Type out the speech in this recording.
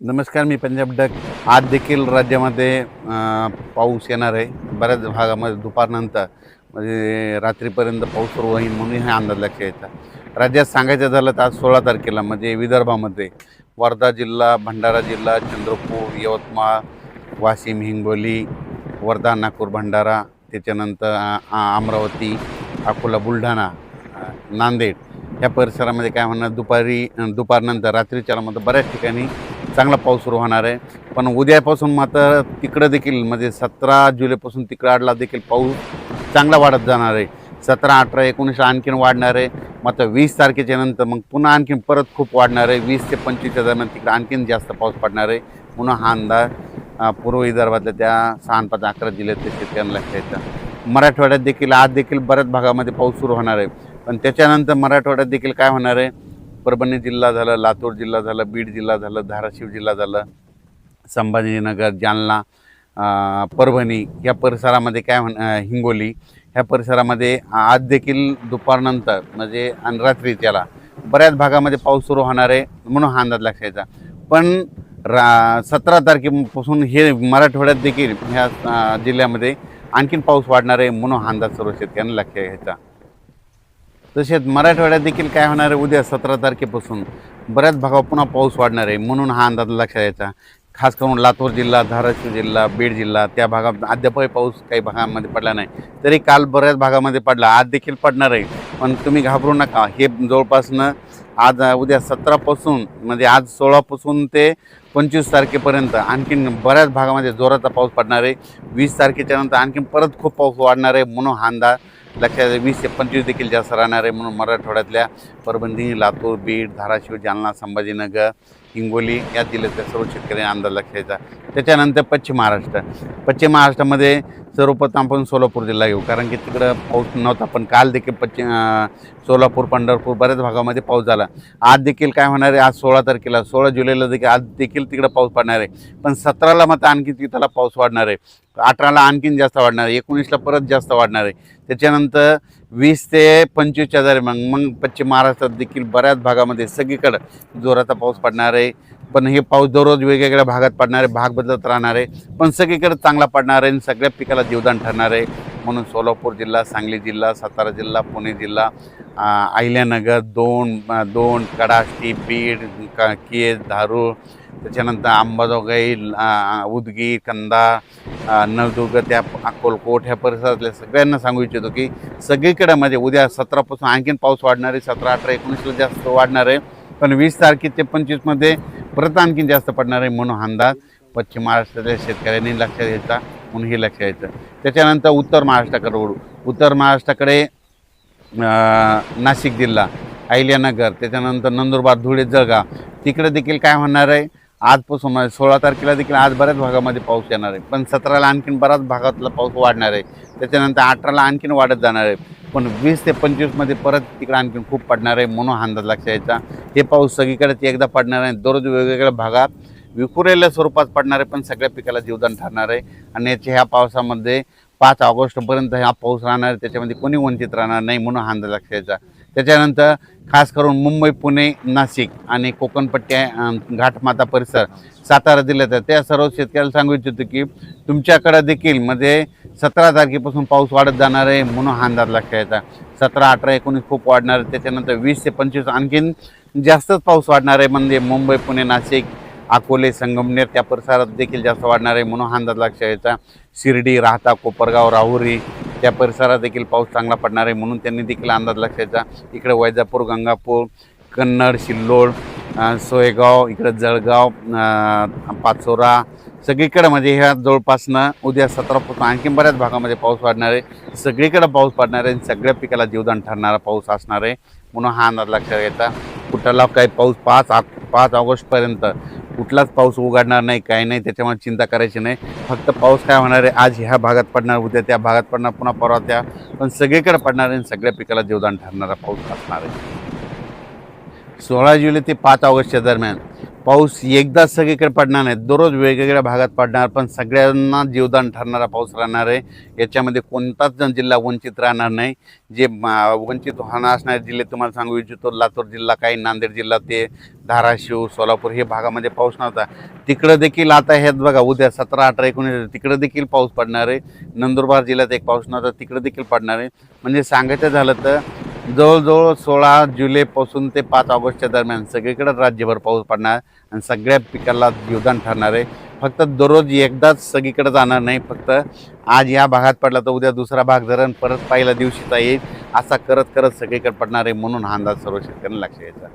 नमस्कार, मी पंजाब डक. आज देखील राज्यामध्ये पाऊस येणार आहे. बऱ्याच भागामध्ये दुपारनंतर म्हणजे रात्रीपर्यंत पाऊस सुरू होईल म्हणून हा अंदाज लक्षात यायचा. राज्यात सांगायचं झालं तर आज 16 तारखेला म्हणजे विदर्भामध्ये वर्धा जिल्हा, भंडारा जिल्हा, चंद्रपूर, यवतमाळ, वाशिम, हिंगोली, वर्धा, नागपूर, भंडारा, त्याच्यानंतर अमरावती, अकोला, बुलढाणा, नांदेड या परिसरामध्ये काय म्हणणार दुपारनंतर रात्रीच्यामध्ये बऱ्याच ठिकाणी चांगला पाऊस सुरू होणार आहे. पण उद्यापासून मात्र तिकडं देखील म्हणजे 17 जुलैपासून तिकडला देखील पाऊस चांगला वाढत जाणार आहे. 17, 18, 19 आणखीन वाढणार आहे. मात्र 20 तारखेच्या नंतर मग पुन्हा आणखीन परत खूप वाढणार आहे. 20 ते 25च्या दरम्यान तिकडे आणखीन जास्त पाऊस पडणार आहे म्हणून हा अंदाज पूर्व विदर्भातल्या त्या 6, 5, 11 जिल्ह्यातल्या शेतकऱ्यांना लक्षात येतं. मराठवाड्यात देखील आज देखील बऱ्याच भागामध्ये पाऊस सुरू होणार आहे. पण त्याच्यानंतर मराठवाड्यात देखील काय होणार आहे, परभणी जिल्हा झालं, लातूर जिल्हा झालं, बीड जिल्हा झालं, धाराशिव जिल्हा झालं, संभाजीनगर, जालना, परभणी या परिसरामध्ये काय हिंगोली ह्या परिसरामध्ये आज देखील दुपारनंतर म्हणजे आणि रात्री त्याला बऱ्याच भागामध्ये पाऊस सुरू होणार आहे म्हणून हा अंदाज लक्षायचा. पण 17 तारखेपासून हे मराठवाड्यात देखील ह्या जिल्ह्यामध्ये आणखीन पाऊस वाढणार आहे म्हणून हा अंदाज सर्व शेतकऱ्यांना लक्षात घ्यायचा. तसेच मराठवाड्यात देखील काय होणार आहे, उद्या 17 तारखेपासून बऱ्याच भागावर पुन्हा पाऊस वाढणार आहे म्हणून हा अंदाज लक्षात यायचा. खास करून लातूर जिल्हा, धाराशिव जिल्हा, बीड जिल्हा त्या भागात अद्यापही पाऊस काही भागामध्ये पडला नाही. तरी काल बऱ्याच भागामध्ये पडला, आज देखील पडणार आहे. पण तुम्ही घाबरू नका. हे जवळपासनं आज उद्या 17पासून म्हणजे आज 16पासून ते 25 तारखेपर्यंत आणखीन बऱ्याच भागामध्ये जोराचा पाऊस पडणार आहे. 20 तारखेच्या नंतर आणखीन परत खूप पाऊस वाढणार आहे म्हणून हा अंदाज लक्षात 20 ते 25 देखील जास्त राहणार आहे. म्हणून मराठवाड्यातल्या परभणी, लातूर, बीड, धाराशिव, जालना, संभाजीनगर, हिंगोली या जिल्ह्यातल्या सर्व शेतकऱ्यांना अंदाज लक्षायचा. त्याच्यानंतर पश्चिम महाराष्ट्रामध्ये सर्वप्रथम आपण सोलापूर जिल्हा घेऊ, कारण की तिकडं पाऊस नव्हता. पण काल देखील सोलापूर, पंढरपूर बऱ्याच भागामध्ये पाऊस झाला. आज देखील काय होणार आहे, आज 16 तारखेला 16 जुलैला देखील आज देखील तिकडं पाऊस पडणार आहे. पण 17ला मात्र आणखी तिथला पाऊस वाढणार आहे. 18ला आणखीन जास्त वाढणार आहे. 19ला परत जास्त वाढणार आहे. त्याच्यानंतर 20 ते 25च्या दरम्यान मग पश्चिम महाराष्ट्रात देखील बऱ्याच भागामध्ये सगळीकडं जोराचा पाऊस पडणार आहे. पण हे पाऊस दररोज वेगवेगळ्या भागात पडणार आहे, भाग बदलत राहणार आहे. पण सगळीकडे चांगला पडणार आहे आणि सगळ्या पिकाला जीवदान ठरणार आहे. म्हणून सोलापूर जिल्हा, सांगली जिल्हा, सातारा जिल्हा, पुणे जिल्हा, अहिल्यानगर, दोन, कडाष्टी, बीड, केज, धारूर, त्याच्यानंतर अंबाजोगाई, उदगीर, कंधार, नळदुर्ग, त्या अक्कलकोट ह्या परिसरातल्या सगळ्यांना सांगू इच्छितो की सगळीकडे म्हणजे उद्या 17पासून आणखीन पाऊस वाढणार आहे. 17, 18, 19ला जास्त वाढणार आहे. पण 20 तारखे ते 25मध्ये परत आणखीन जास्त पडणार आहे म्हणून अंदाज पश्चिम महाराष्ट्रातल्या शेतकऱ्यांनी लक्षात घ्यायचा म्हणून हे लक्षात यायचं. त्याच्यानंतर उत्तर महाराष्ट्राकडे वळू. उत्तर महाराष्ट्राकडे नाशिक जिल्हा, अहिल्यानगर, त्याच्यानंतर नंदुरबार, धुळे, जळगाव तिकडे देखील काय होणार आहे, आजपासून 16 तारखेला देखील आज बऱ्याच भागामध्ये पाऊस येणार आहे. पण 17ला आणखीन बऱ्याच भागातला पाऊस वाढणार आहे. त्याच्यानंतर 18ला आणखीन वाढत जाणार आहे. पण 20 ते 25मध्ये परत तिकडे आणखीन खूप पडणार आहे म्हणून अंदाज लक्षात यायचा. हे पाऊस सगळीकडेच एकदा पडणार आहे, दररोज वेगवेगळ्या भागात विखुरलेल्या स्वरूपात पडणार आहे, पण सगळ्या पिकाला जीवदान ठरणार आहे. आणि ह्या पावसामध्ये 5 ऑगस्टपर्यंत हा पाऊस राहणार आहे. त्याच्यामध्ये कोणी वंचित राहणार नाही म्हणून अंदाज लक्षात यायचा. त्याच्यानंतर खास करून मुंबई, पुणे, नाशिक आणि कोकणपट्टी, घाटमाता परिसर, सातारा जिल्ह्यात त्या सर्व शेतकऱ्याला सांगू इच्छितो की तुमच्याकडं देखील म्हणजे 17 तारखेपासून पाऊस वाढत जाणार आहे म्हणून हा अंदाज लक्षात यायचा. 17, 18, 19 खूप वाढणार आहे. त्याच्यानंतर 20 ते 25 आणखीन जास्तच पाऊस वाढणार आहे. म्हणजे मुंबई, पुणे, नाशिक, अकोले, संगमनेर त्या परिसरात देखील जास्त वाढणार आहे म्हणून हा अंदाज लक्षात यायचा. शिर्डी, राहता, कोपरगाव, राहुरी त्या परिसरात देखील पाऊस चांगला पडणार आहे म्हणून त्यांनी देखील अंदाज लक्षात यायचा. इकडे वैजापूर, गंगापूर, कन्नड, सिल्लोड, सोयगाव, इकडे जळगाव, पाचोरा सगळीकडे म्हणजे ह्या जवळपासनं उद्या 17पासून आणखी बऱ्याच भागामध्ये पाऊस वाढणार आहे. सगळीकडे पाऊस पडणार आहे. सगळ्या पिकाला जीवदान ठरणारा पाऊस असणार आहे म्हणून हा अंदाज लक्षात घ्यायचा. कुठला काही पाऊस 5 ऑगस्टपर्यंत कुठलाच पाऊस उघडणार नाही, काही नाही. त्याच्यामुळे चिंता करायची नाही. फक्त पाऊस काय होणार आहे, आज ह्या भागात पडणार, उद्या त्या भागात पडणार, पुन्हा परवा त्या, पण सगळीकडे पडणार आहे. सगळ्या पिकाला जीवदान ठरणारा पाऊस असणार आहे. 16 जुलै ते 5 ऑगस्टच्या दरम्यान पाऊस एकदाच सगळीकडे पडणार नाही, दररोज वेगवेगळ्या भागात पडणार, पण सगळ्यांना जीवदान ठरणारा पाऊस राहणार आहे. याच्यामध्ये कोणताच जिल्हा वंचित राहणार नाही. जे वंचित होणार असणारे जिल्हे तुम्हाला सांगू इच्छितो, लातूर जिल्हा, काही नांदेड जिल्हा, ते धाराशिव, सोलापूर हे भागामध्ये पाऊस नव्हता. तिकडं देखील आता ह्यात बघा, उद्या 17, 18, 19 तिकडं देखील पाऊस पडणार आहे. नंदुरबार जिल्ह्यात एक पाऊस नव्हता, तिकडं देखील पडणार आहे. म्हणजे सांगायचं झालं तर जवळजवळ 16 जुलैपासून ते 5 ऑगस्टच्या दरम्यान सगळीकडे राज्यभर पाऊस पडणार आणि सगळ्या पिकाला जीवदान ठरणार आहे. फक्त दररोज एकदाच सगळीकडे जाणार नाही, फक्त आज या भागात पडला तर उद्या दुसरा भाग धरण परत पहिल्या दिवशीचा येईल, असा करत करत सगळीकडे पडणार आहे. म्हणून हा अंदाज सर्व शेतकऱ्यांना लक्ष द्यायचा.